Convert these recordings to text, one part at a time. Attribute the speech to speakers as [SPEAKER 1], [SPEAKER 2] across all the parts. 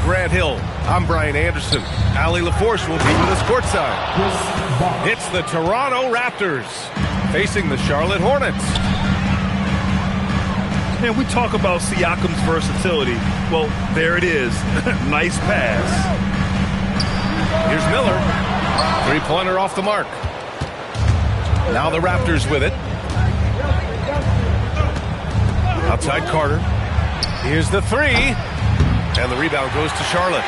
[SPEAKER 1] Grant Hill. I'm Brian Anderson. Allie LaForce will be with us courtside. It's the Toronto Raptors facing the Charlotte Hornets.
[SPEAKER 2] And we talk about Siakam's versatility. Well, there it is. Nice pass.
[SPEAKER 1] Here's Miller. Three-pointer off the mark. Now the Raptors with it. Outside Carter. Here's the three. And the rebound goes to Charlotte.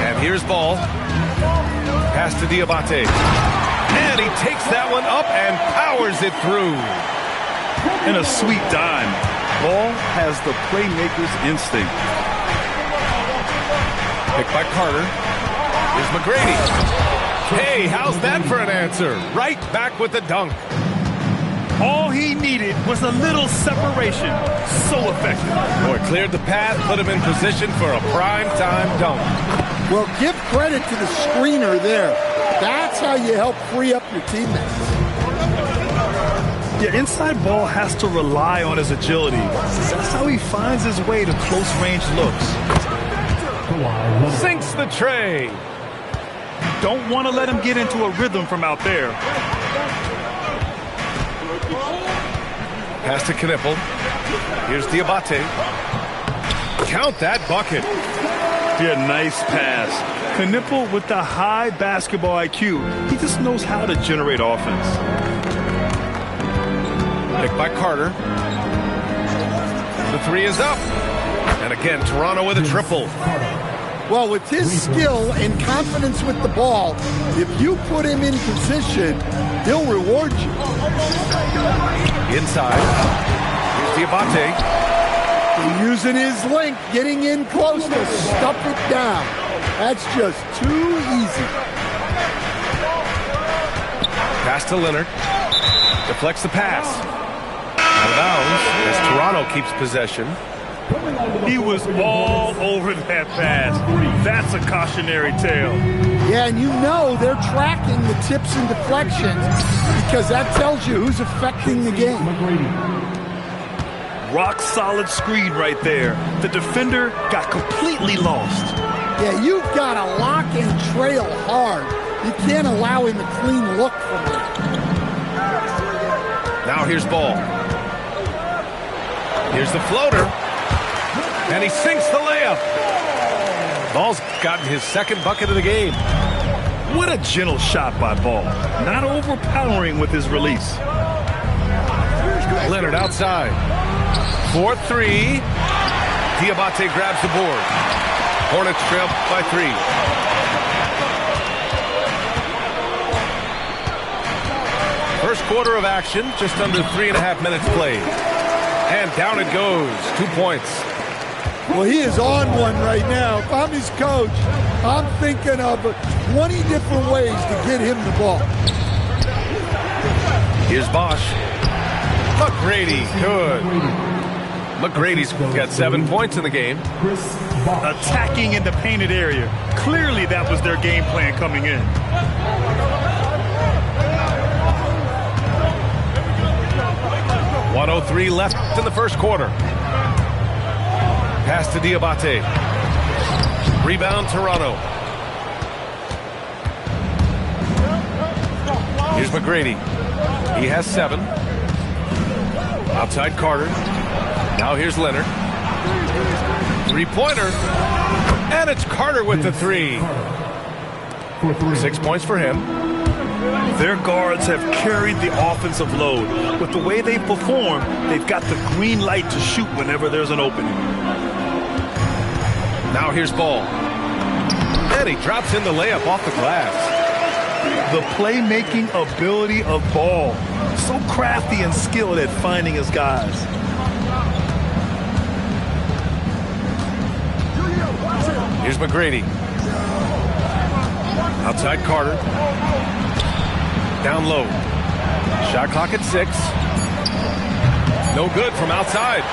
[SPEAKER 1] And here's Ball. Pass to Diabate. And he takes that one up and powers it through.
[SPEAKER 2] And a sweet dime. Ball has the playmaker's instinct.
[SPEAKER 1] Picked by Carter. Here's McGrady. Hey, how's that for an answer? Right back with the dunk.
[SPEAKER 2] All he needed was a little separation. So effective.
[SPEAKER 1] Boy, cleared the path, put him in position for a prime-time dunk.
[SPEAKER 3] Well, give credit to the screener there. That's how you help free up your teammates.
[SPEAKER 2] Yeah, inside Ball has to rely on his agility. That's how he finds his way to close-range looks.
[SPEAKER 1] Sinks the tray.
[SPEAKER 2] Don't want to let him get into a rhythm from out there.
[SPEAKER 1] Pass to Knipple. Here's Diabate. Count that bucket.
[SPEAKER 2] Yeah, nice pass. Knipple with the high basketball IQ. He just knows how to generate offense.
[SPEAKER 1] Picked by Carter. The three is up. And again, Toronto with a triple.
[SPEAKER 3] Well, with his skill and confidence with the ball, if you put him in position, he'll reward you.
[SPEAKER 1] Inside. Here's Diabate.
[SPEAKER 3] Using his length, getting in close to stuff it down. That's just too easy.
[SPEAKER 1] Pass to Leonard. Deflects the pass. Out of bounds as Toronto keeps possession.
[SPEAKER 2] He was all over that pass. That's a cautionary tale.
[SPEAKER 3] Yeah, and you know they're tracking the tips and deflections because that tells you who's affecting the game.
[SPEAKER 2] Rock solid screen right there. The defender got completely lost.
[SPEAKER 3] Yeah, you've got to lock and trail hard. You can't allow him a clean look from there.
[SPEAKER 1] Now here's Ball. Here's the floater. And he sinks the layup. Ball's gotten his second bucket of the game.
[SPEAKER 2] What a gentle shot by Ball. Not overpowering with his release.
[SPEAKER 1] Leonard outside. 4-3. Diabate grabs the board. Hornets trail by 3. First quarter of action, just under 3.5 minutes played. And down it goes. 2 points.
[SPEAKER 3] Well, he is on one right now. If I'm his coach, I'm thinking of 20 different ways to get him the ball.
[SPEAKER 1] Here's Bosch. McGrady, good. McGrady's got 7 points in the game.
[SPEAKER 2] Attacking in the painted area. Clearly that was their game plan coming in.
[SPEAKER 1] .103 left in the first quarter. Pass to Diabate. Rebound, Toronto. Here's McGrady. He has 7. Outside Carter. Now here's Leonard. Three-pointer. And it's Carter with the 3. 6 points for him.
[SPEAKER 2] Their guards have carried the offensive load. With the way they perform, they've got the green light to shoot whenever there's an opening.
[SPEAKER 1] Now here's Ball. And he drops in the layup off the glass.
[SPEAKER 2] The playmaking ability of Ball. So crafty and skilled at finding his guys.
[SPEAKER 1] Here's McGrady. Outside Carter. Down low. Shot clock at 6. No good from outside.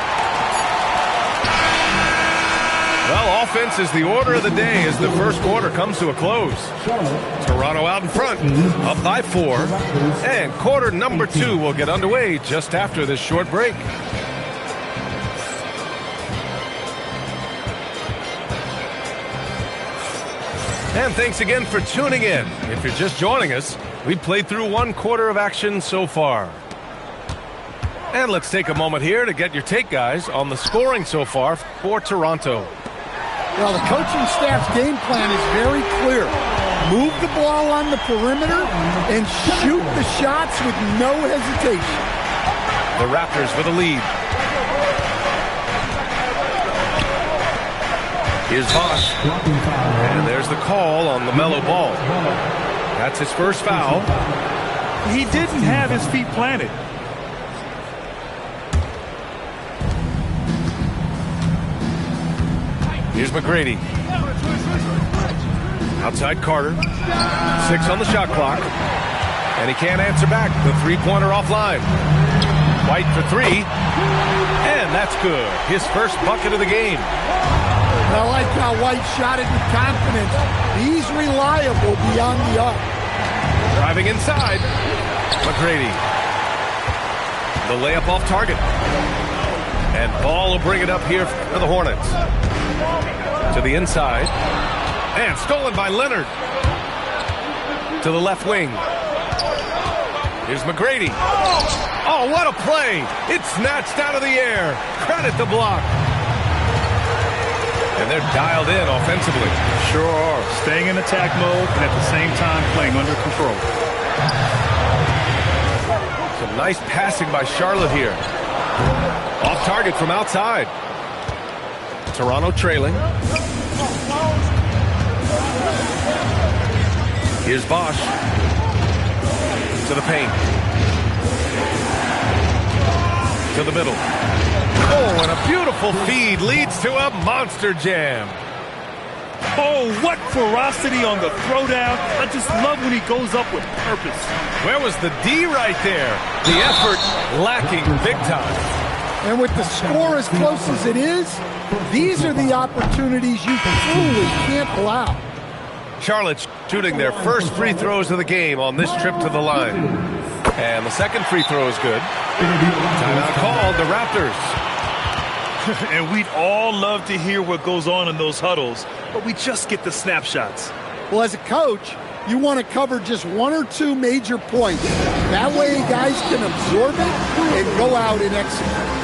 [SPEAKER 1] Well, offense is the order of the day as the first quarter comes to a close. Toronto out in front, up by 4. And quarter number 2 will get underway just after this short break. And thanks again for tuning in. If you're just joining us, we've played through 1 quarter of action so far. And let's take a moment here to get your take, guys, on the scoring so far for Toronto.
[SPEAKER 3] Well, the coaching staff's game plan is very clear. Move the ball on the perimeter and shoot the shots with no hesitation.
[SPEAKER 1] The Raptors with a lead. Here's Bosh. And there's the call on LaMelo Ball. That's his first foul.
[SPEAKER 2] He didn't have his feet planted.
[SPEAKER 1] Here's McGrady. Outside Carter. 6 on the shot clock. And he can't answer back. The three-pointer offline. White for 3. And that's good. His first bucket of the game.
[SPEAKER 3] I like how White shot it with confidence. He's reliable beyond the arc.
[SPEAKER 1] Driving inside. McGrady. The layup off target. And Ball will bring it up here for the Hornets. To the inside. And stolen by Leonard. To the left wing. Here's McGrady. Oh, what a play. It's snatched out of the air. Credit the block. And they're dialed in offensively.
[SPEAKER 2] Sure are. Staying in attack mode and at the same time playing under control.
[SPEAKER 1] Some nice passing by Charlotte here. Off target from outside. Toronto trailing. Here's Bosh. To the paint. To the middle. Oh, and a beautiful feed leads to a monster jam.
[SPEAKER 2] Oh, what ferocity on the throwdown. I just love when he goes up with purpose.
[SPEAKER 1] Where was the D right there? The effort lacking big time.
[SPEAKER 3] And with the score as close as it is, these are the opportunities you truly can't allow.
[SPEAKER 1] Charlotte shooting their first free throws of the game on this trip to the line. And the second free throw is good. Timeout called, the Raptors.
[SPEAKER 2] And we'd all love to hear what goes on in those huddles, but we just get the snapshots.
[SPEAKER 3] Well, as a coach, you want to cover just 1 or 2 major points. That way guys can absorb it and go out and execute.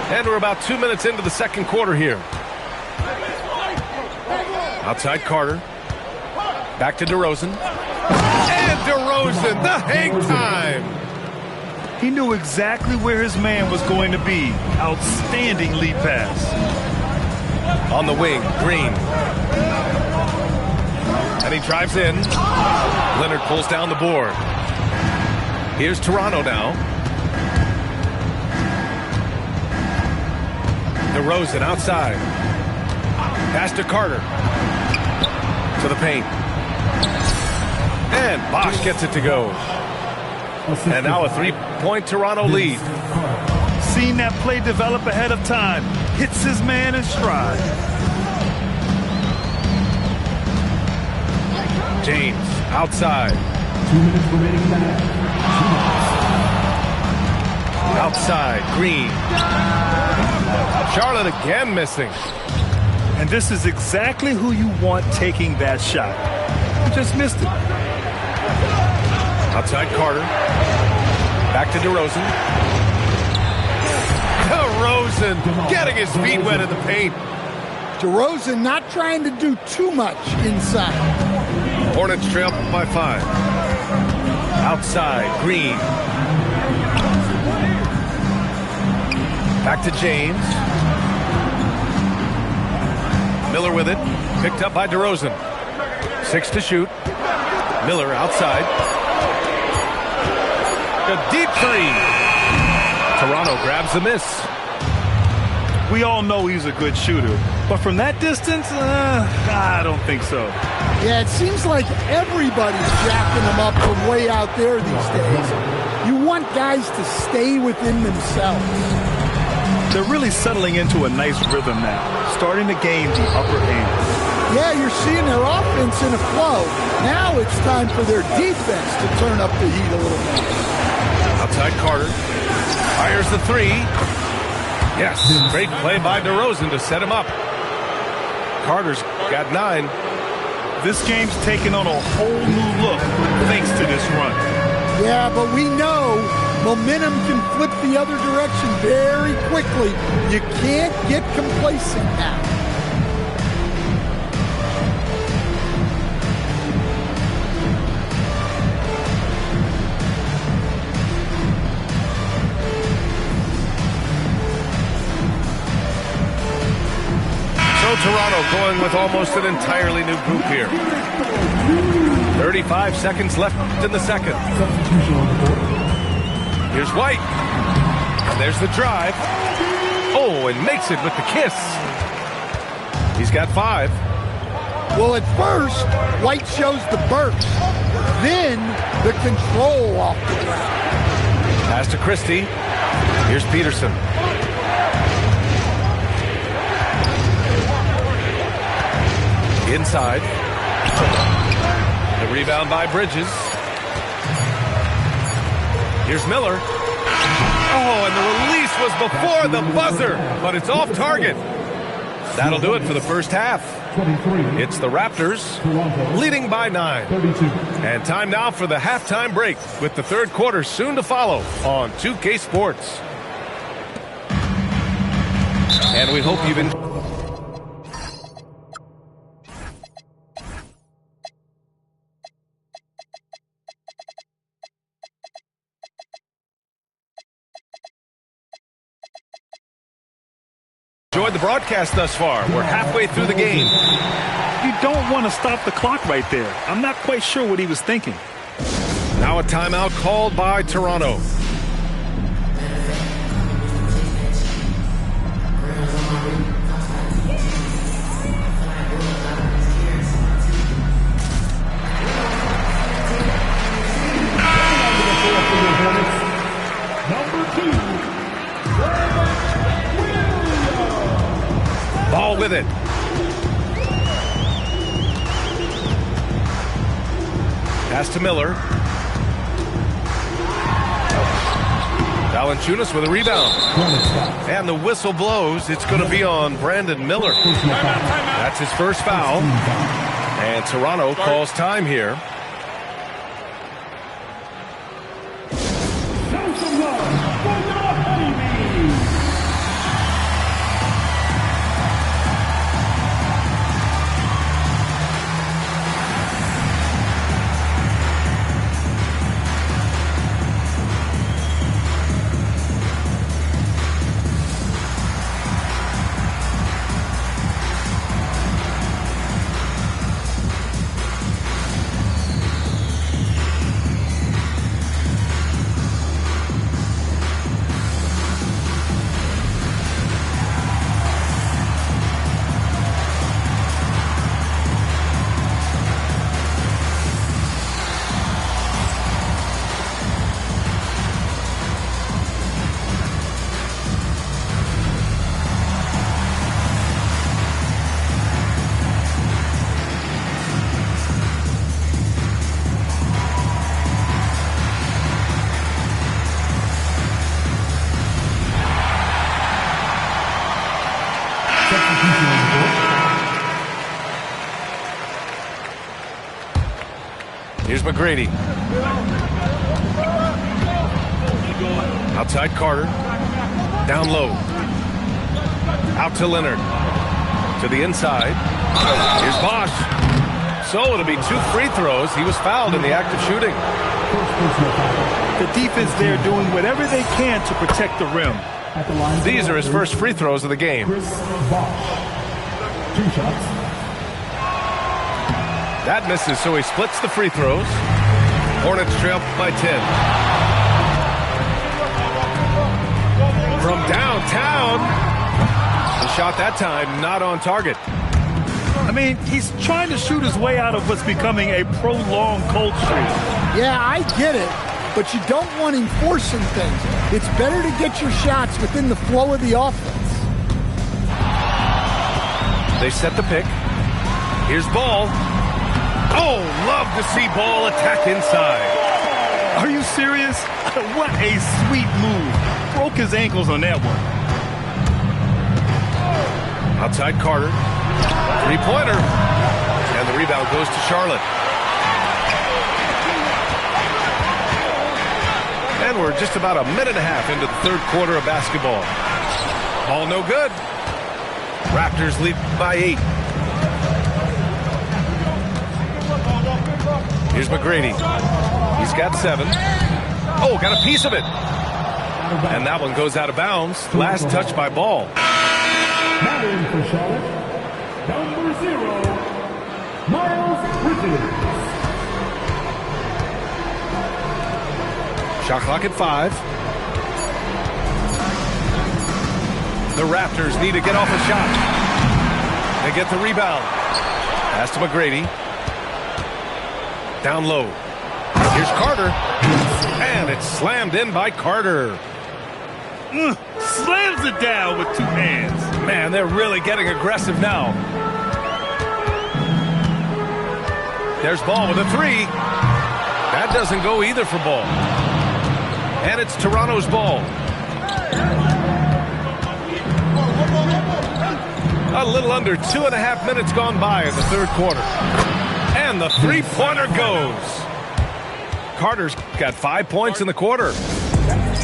[SPEAKER 1] And we're about 2 minutes into the second quarter here. Outside Carter. Back to DeRozan. And DeRozan, the hang time.
[SPEAKER 2] He knew exactly where his man was going to be. Outstanding lead pass.
[SPEAKER 1] On the wing, Green. And he drives in. Leonard pulls down the board. Here's Toronto now. DeRozan outside. Pass to Carter. To the paint. And Bosh gets it to go. And now a 3-point Toronto lead.
[SPEAKER 2] Seen that play develop ahead of time. Hits his man in stride.
[SPEAKER 1] James outside.
[SPEAKER 4] 2 minutes remaining in the half.
[SPEAKER 1] Outside, Green. Charlotte again missing.
[SPEAKER 2] And this is exactly who you want taking that shot. He just missed it.
[SPEAKER 1] Outside Carter. Back to DeRozan. DeRozan getting his feet wet in the paint.
[SPEAKER 3] DeRozan not trying to do too much inside.
[SPEAKER 1] Hornets trail by 5. Outside, Green. Back to James. Miller with it. Picked up by DeRozan. 6 to shoot. Miller outside. A deep 3. Toronto grabs the miss.
[SPEAKER 2] We all know he's a good shooter, but from that distance, I don't think so.
[SPEAKER 3] Yeah, it seems like everybody's jacking him up from way out there these days. You want guys to stay within themselves.
[SPEAKER 2] They're really settling into a nice rhythm now, starting to gain the upper hand.
[SPEAKER 3] Yeah, you're seeing their offense in a flow. Now it's time for their defense to turn up the heat a little bit.
[SPEAKER 1] Outside Carter. Fires the 3. Yes, great play by DeRozan to set him up. Carter's got 9.
[SPEAKER 2] This game's taken on a whole new look thanks to this run.
[SPEAKER 3] Yeah, but we know momentum can flip the other direction very quickly. You can't get complacent now.
[SPEAKER 1] Toronto going with almost an entirely new group here. 35 seconds left in the second. Here's White. And there's the drive. Oh, and makes it with the kiss. He's got 5.
[SPEAKER 3] Well, at first, White shows the burst. Then the control off the ground.
[SPEAKER 1] Pass to Christie. Here's Peterson. Inside. The rebound by Bridges. Here's Miller. Oh, and the release was before the buzzer, but it's off target. That'll do it for the first half. It's the Raptors leading by 9. And time now for the halftime break with the third quarter soon to follow on 2K Sports. And we hope you've enjoyed. Enjoyed the broadcast thus far. We're halfway through the game.
[SPEAKER 2] You don't want to stop the clock right there. I'm not quite sure what he was thinking.
[SPEAKER 1] Now a timeout called by Toronto. Ball with it. Pass to Miller. Valanciunas with a rebound. And the whistle blows. It's going to be on Brandon Miller. That's his first foul. And Toronto calls time here. Here's McGrady. Outside Carter. Down low. Out to Leonard. To the inside. Here's Bosch. So it'll be 2 free throws. He was fouled in the act of shooting.
[SPEAKER 2] The defense there doing whatever they can to protect the rim.
[SPEAKER 1] These are his first free throws of the game.
[SPEAKER 4] 2 shots.
[SPEAKER 1] That misses, so he splits the free throws. Hornets trail by 10. From downtown. The shot that time not on target.
[SPEAKER 2] I mean, he's trying to shoot his way out of what's becoming a prolonged cold streak.
[SPEAKER 3] Yeah, I get it, but you don't want him forcing things. It's better to get your shots within the flow of the offense.
[SPEAKER 1] They set the pick. Here's Ball. Oh, love to see Ball attack inside.
[SPEAKER 2] Are you serious? What a sweet move. Broke his ankles on that one.
[SPEAKER 1] Outside Carter. Three-pointer. And the rebound goes to Charlotte. And we're just about a minute and a half into the third quarter of basketball. Ball no good. Raptors lead by 8. Here's McGrady. He's got 7. Oh, got a piece of it. And that one goes out of bounds. Last touch by Ball.
[SPEAKER 4] Now in for Charlotte, number 0, Miles Bridges.
[SPEAKER 1] Shot clock at 5. The Raptors need to get off a shot. They get the rebound. Pass to McGrady. Down low. Here's Carter. And it's slammed in by Carter.
[SPEAKER 2] Slams it down with 2 hands.
[SPEAKER 1] Man, they're really getting aggressive now. There's Ball with a 3. That doesn't go either for Ball. And it's Toronto's ball. A little under 2.5 minutes gone by in the third quarter. And the three-pointer goes. Carter's got 5 points in the quarter.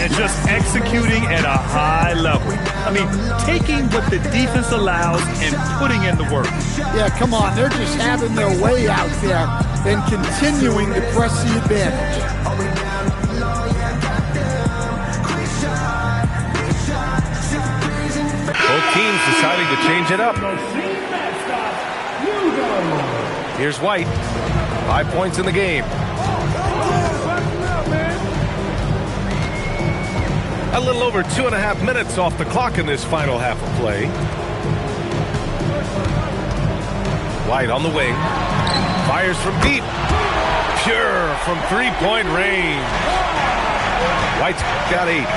[SPEAKER 2] And just executing at a high level. I mean, taking what the defense allows and putting in the work.
[SPEAKER 3] Yeah, come on. They're just having their way out there and continuing to press the advantage.
[SPEAKER 1] Both teams deciding to change it up. Here's White. 5 points in the game. A little over 2.5 minutes off the clock in this final half of play. White on the wing. Fires from deep. Pure from three-point range. White's got 8.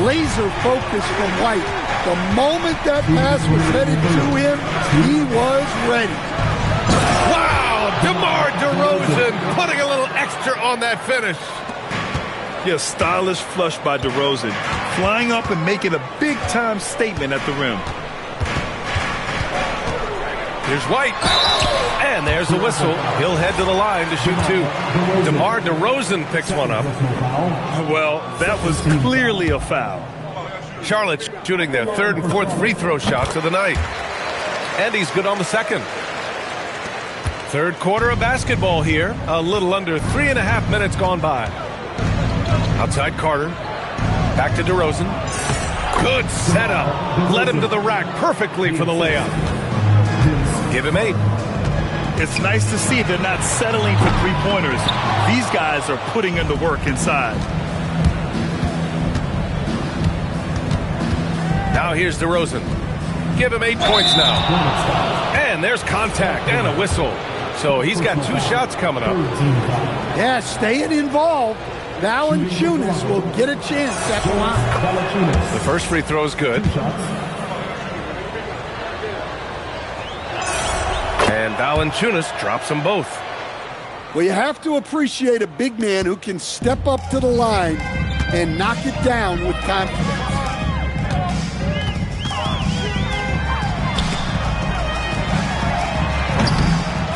[SPEAKER 3] Laser focus from White. The moment that pass was headed to him, he was ready.
[SPEAKER 1] Wow! DeMar DeRozan putting a little extra on that finish.
[SPEAKER 2] Yeah, stylish flush by DeRozan. Flying up and making a big-time statement at the rim.
[SPEAKER 1] Here's White. And there's the whistle. He'll head to the line to shoot 2. DeMar DeRozan picks one up.
[SPEAKER 2] Well, that was clearly a foul.
[SPEAKER 1] Charlotte's shooting their third and fourth free throw shots of the night. And he's good on the second. Third quarter of basketball here. A little under 3.5 minutes gone by. Outside Carter. Back to DeRozan. Good setup. Led him to the rack perfectly for the layup. Give him 8.
[SPEAKER 2] It's nice to see they're not settling for three-pointers. These guys are putting in the work inside.
[SPEAKER 1] Now here's DeRozan. Give him 8 points now. And there's contact and a whistle. So he's got 2 shots coming up.
[SPEAKER 3] Yeah, staying involved. Valanciunas will get a chance at the line.
[SPEAKER 1] The first free throw is good. And Valanciunas drops them both.
[SPEAKER 3] Well, you have to appreciate a big man who can step up to the line and knock it down with confidence.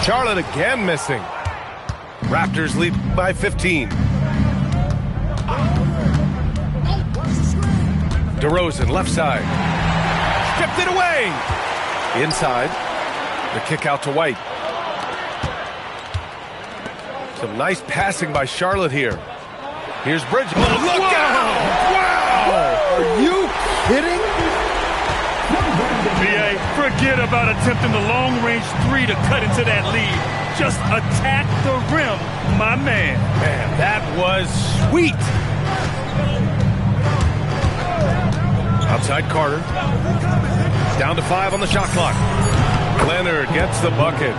[SPEAKER 1] Charlotte again missing. Raptors lead by 15. DeRozan left side. stripped it away. Inside, the kick out to White. Some nice passing by Charlotte here. Here's Bridges. Oh, look out! Wow!
[SPEAKER 3] Are you kidding?
[SPEAKER 2] BA, forget about attempting the long-range three to cut into that lead. Just attack the rim, my man.
[SPEAKER 1] Man, that was sweet. Outside Carter. Down to 5 on the shot clock. Leonard gets the bucket.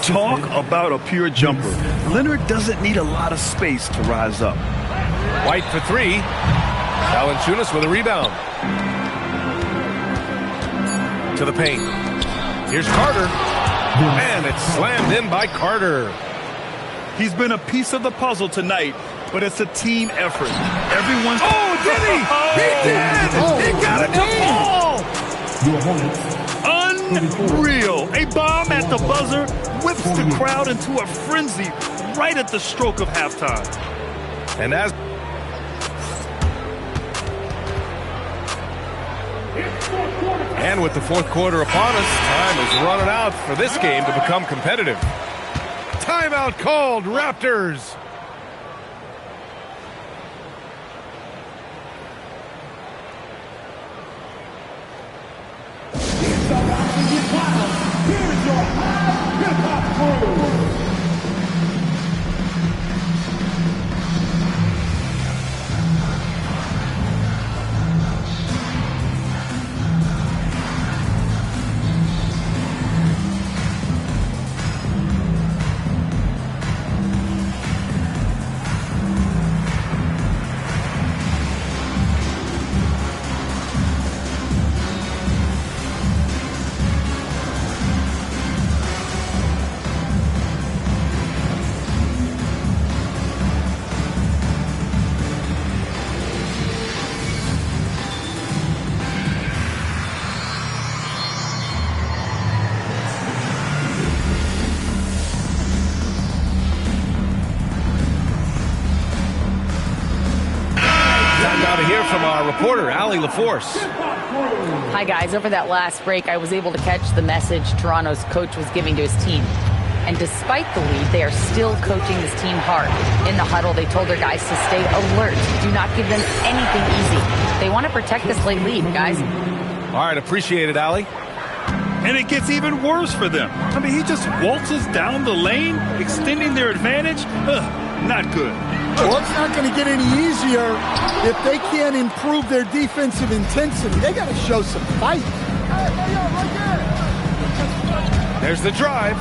[SPEAKER 2] Talk about a pure jumper. Leonard doesn't need a lot of space to rise up.
[SPEAKER 1] White for 3. Valanciunas with a rebound. To the paint. Here's Carter. And it's slammed in by Carter.
[SPEAKER 2] He's been a piece of the puzzle tonight, but it's a team effort. Everyone's...
[SPEAKER 1] Oh, did he? He did! He got it to fall!
[SPEAKER 4] Your Hornets.
[SPEAKER 2] Unreal. A bomb at the buzzer whips the crowd into a frenzy right at the stroke of halftime.
[SPEAKER 1] And with the fourth quarter upon us, time is running out for this game to become competitive. Timeout called, Raptors.
[SPEAKER 4] Here's your hip-hop crew.
[SPEAKER 1] From our reporter, Allie LaForce.
[SPEAKER 5] Hi, guys. Over that last break, I was able to catch the message Toronto's coach was giving to his team. And despite the lead, they are still coaching this team hard. In the huddle, they told their guys to stay alert. Do not give them anything easy. They want to protect this late lead, guys.
[SPEAKER 1] All right, appreciate it, Allie.
[SPEAKER 2] And it gets even worse for them. I mean, he just waltzes down the lane, extending their advantage. Not good.
[SPEAKER 3] Well, it's not going to get any easier if they can't improve their defensive intensity. They got to show some fight.
[SPEAKER 1] There's the drive.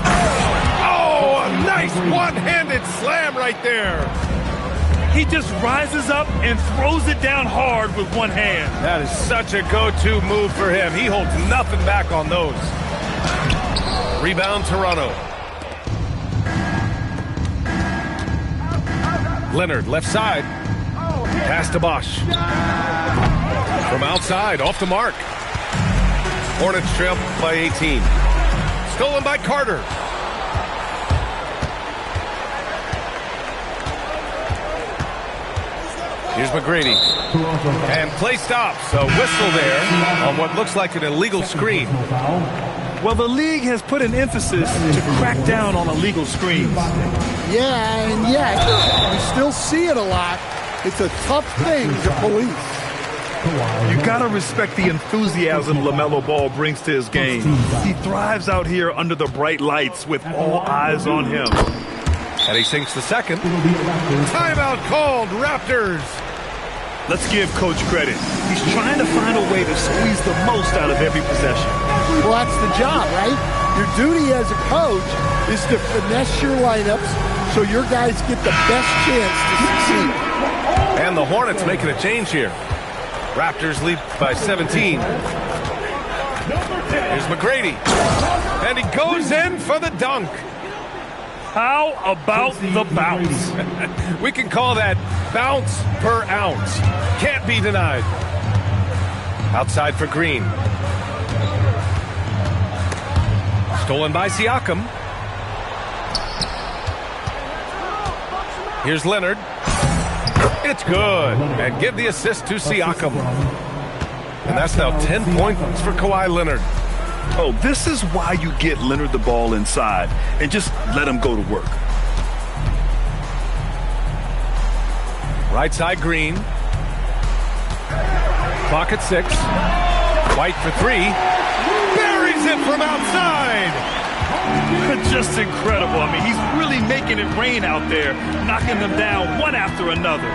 [SPEAKER 1] Oh, a nice one-handed slam right there.
[SPEAKER 2] He just rises up and throws it down hard with one hand.
[SPEAKER 1] That is such a go-to move for him. He holds nothing back on those. Rebound, Toronto. Leonard, left side. Pass to Bosch. From outside, off the mark. Hornets trail by 18. Stolen by Carter. Here's McGrady. And play stops. A whistle there on what looks like an illegal screen.
[SPEAKER 2] Well, the league has put an emphasis to crack down on illegal screens.
[SPEAKER 3] Yeah, and yet you still see it a lot. It's a tough thing to police.
[SPEAKER 2] You gotta respect the enthusiasm LaMelo Ball brings to his game. He thrives out here under the bright lights with all eyes on him.
[SPEAKER 1] And he sinks the second. Timeout called, Raptors.
[SPEAKER 2] Let's give Coach credit. He's trying to find a way to squeeze the most out of every possession.
[SPEAKER 3] Well, that's the job, right? Your duty as a coach is to finesse your lineups so your guys get the best chance to succeed.
[SPEAKER 1] And the Hornets making a change here. Raptors lead by 17. Here's McGrady. And he goes in for the dunk.
[SPEAKER 2] How about the bounce?
[SPEAKER 1] We can call that bounce per ounce. Can't be denied. Outside for Green. Stolen by Siakam. Here's Leonard. It's good. And give the assist to Siakam. And that's now 10 points for Kawhi Leonard.
[SPEAKER 2] Oh, this is why you get Leonard the ball inside and just let him go to work.
[SPEAKER 1] Right side, Green. Clock at 6. White for 3. Buries it from outside.
[SPEAKER 2] Just incredible. I mean, he's really making it rain out there, knocking them down one after another.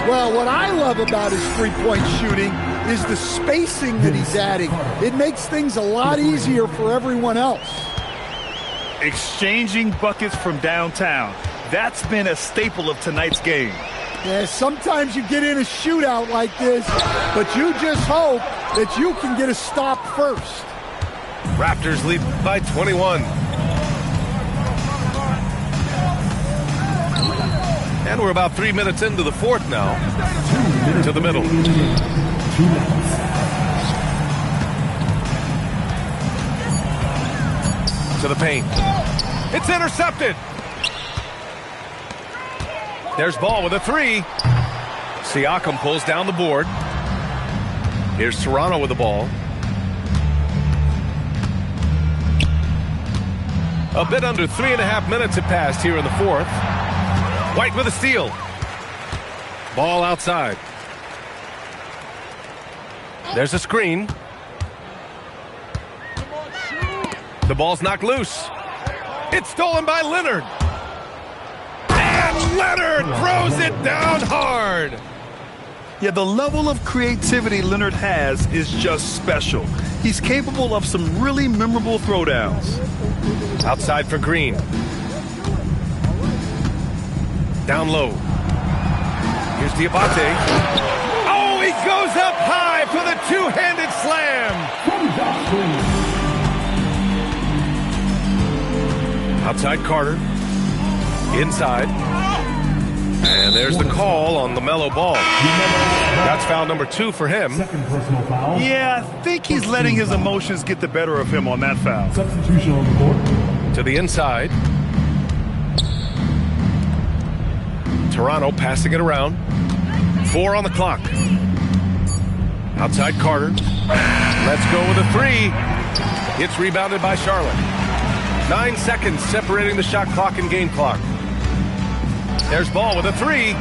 [SPEAKER 3] Well, what I love about his three-point shooting is the spacing that he's adding. It makes things a lot easier for everyone else.
[SPEAKER 2] Exchanging buckets from downtown. That's been a staple of tonight's game.
[SPEAKER 3] Yeah, sometimes you get in a shootout like this, but you just hope that you can get a stop first.
[SPEAKER 1] Raptors lead by 21. And we're about 3 minutes into the fourth now. To the middle. To the paint. It's intercepted. There's Ball with a 3. Siakam pulls down the board. Here's Toronto with the ball. A bit under 3.5 minutes have passed here in the fourth. White with a steal. Ball outside. There's a screen. The ball's knocked loose. It's stolen by Leonard. And Leonard throws it down hard.
[SPEAKER 2] Yeah, the level of creativity Leonard has is just special. He's capable of some really memorable throwdowns.
[SPEAKER 1] Outside for Green. Down low. Here's Diabate. Oh, he goes up high for the two-handed slam. Outside Carter. Inside. And there's the call on LaMelo Ball. That's foul number 2 for him.
[SPEAKER 4] Second personal foul.
[SPEAKER 2] Yeah, I think he's letting his emotions get the better of him on that foul.
[SPEAKER 4] Substitution on the court.
[SPEAKER 1] To the inside. Toronto passing it around. 4 on the clock. Outside Carter. Let's go with a 3. It's rebounded by Charlotte. 9 seconds separating the shot clock and game clock. There's Ball with a 3.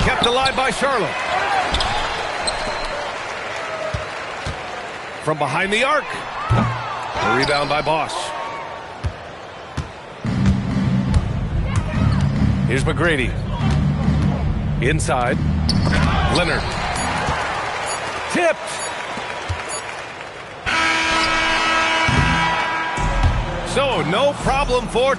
[SPEAKER 1] Kept alive by Charlotte. From behind the arc. A rebound by Bosch. Here's McGrady. Inside. Leonard. Tipped. So, no problem for...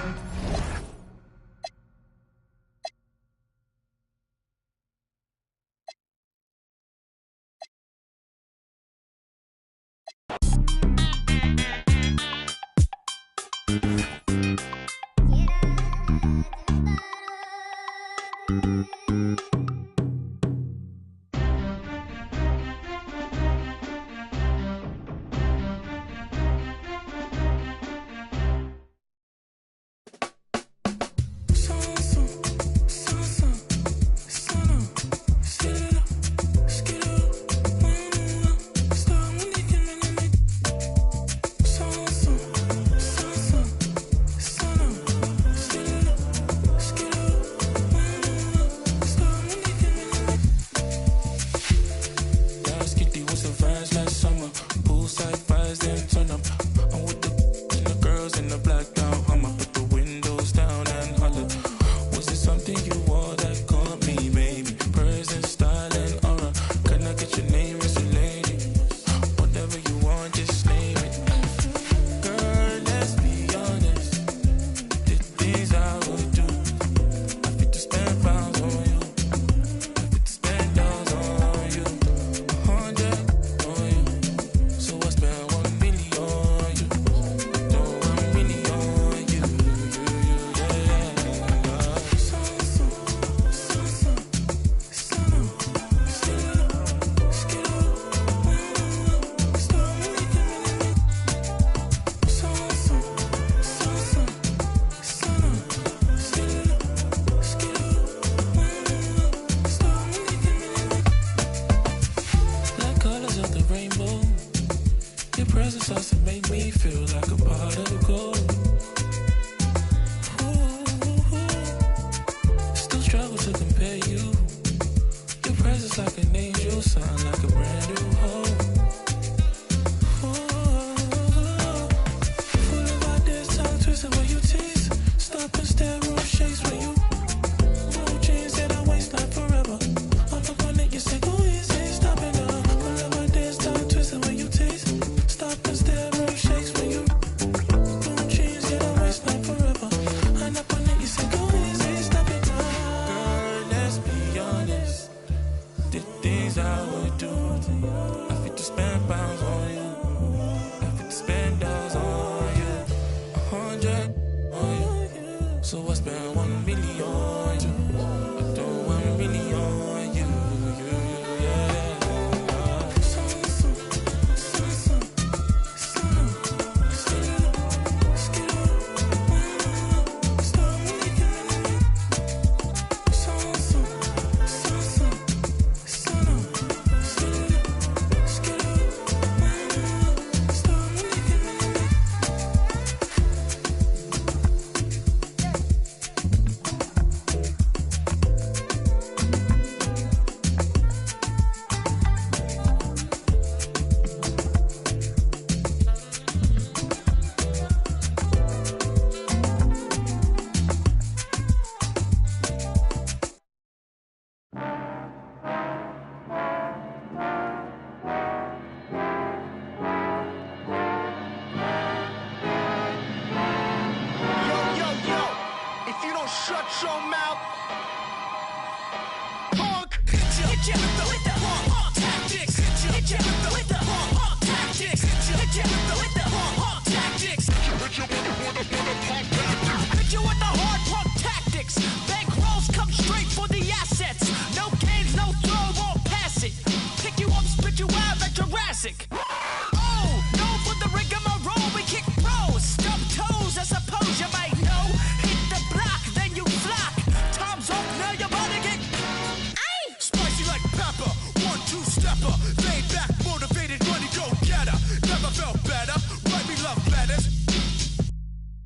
[SPEAKER 6] clever, laid back, motivated, money go getter. Never felt better. Write me love letters.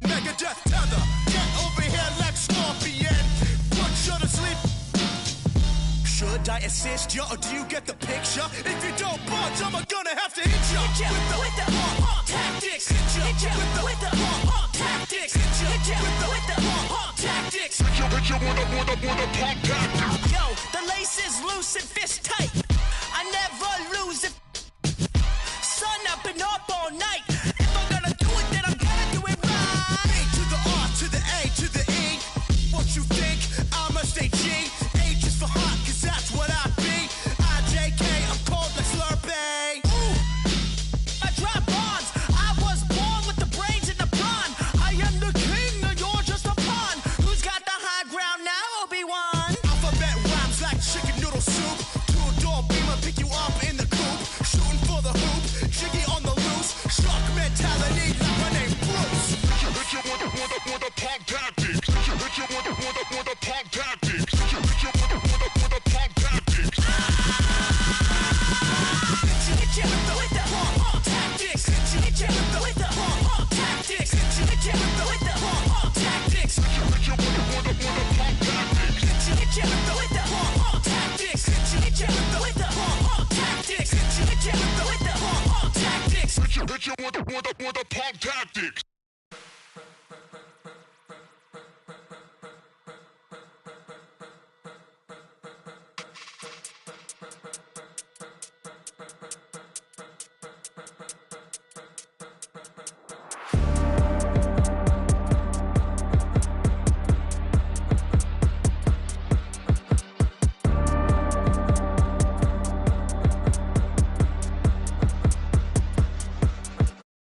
[SPEAKER 6] Megadeth tether. Get over here like Scorpion. Put you to sleep. Should I assist you or do you get the picture? If you don't budge, I'm gonna have to hit you. Hit you with the tactics. Hit you with the tactics. Hit you with the tactics. Hit you with the tactics. Yo, the lace is loose and fist tight. I never lose it. Sun up and up all night. If I'm gonna do it, then I'm gonna do it right. A to the R to the A to the E. What you think? I'm a stay G. H is for hot, cause that's what I be. IJK, I'm cold like Slurpee. Ooh, I drop bombs. I was born with the brains and the brawn. I am the king, and you're just a pawn. Who's got the high ground now, Obi-Wan? Alphabet rhymes like chicken noodle soup. Two-door beamer, pick you up in the coop. Shooting for the hoop, jiggy on the loose. Shark mentality like my name Bruce. Hit you with the punk tactics. Hit you with the punk tactics. Hit you with the punk tactics. Hit you with the punk tactics. Hit you with the punk tactics. Hit you with the punk tactics. Hit you with the punk tactics. Hit you with the punk tactics. Hit you with the punk tactics. Hit you with the punk tactics. Hit you with the punk tactics.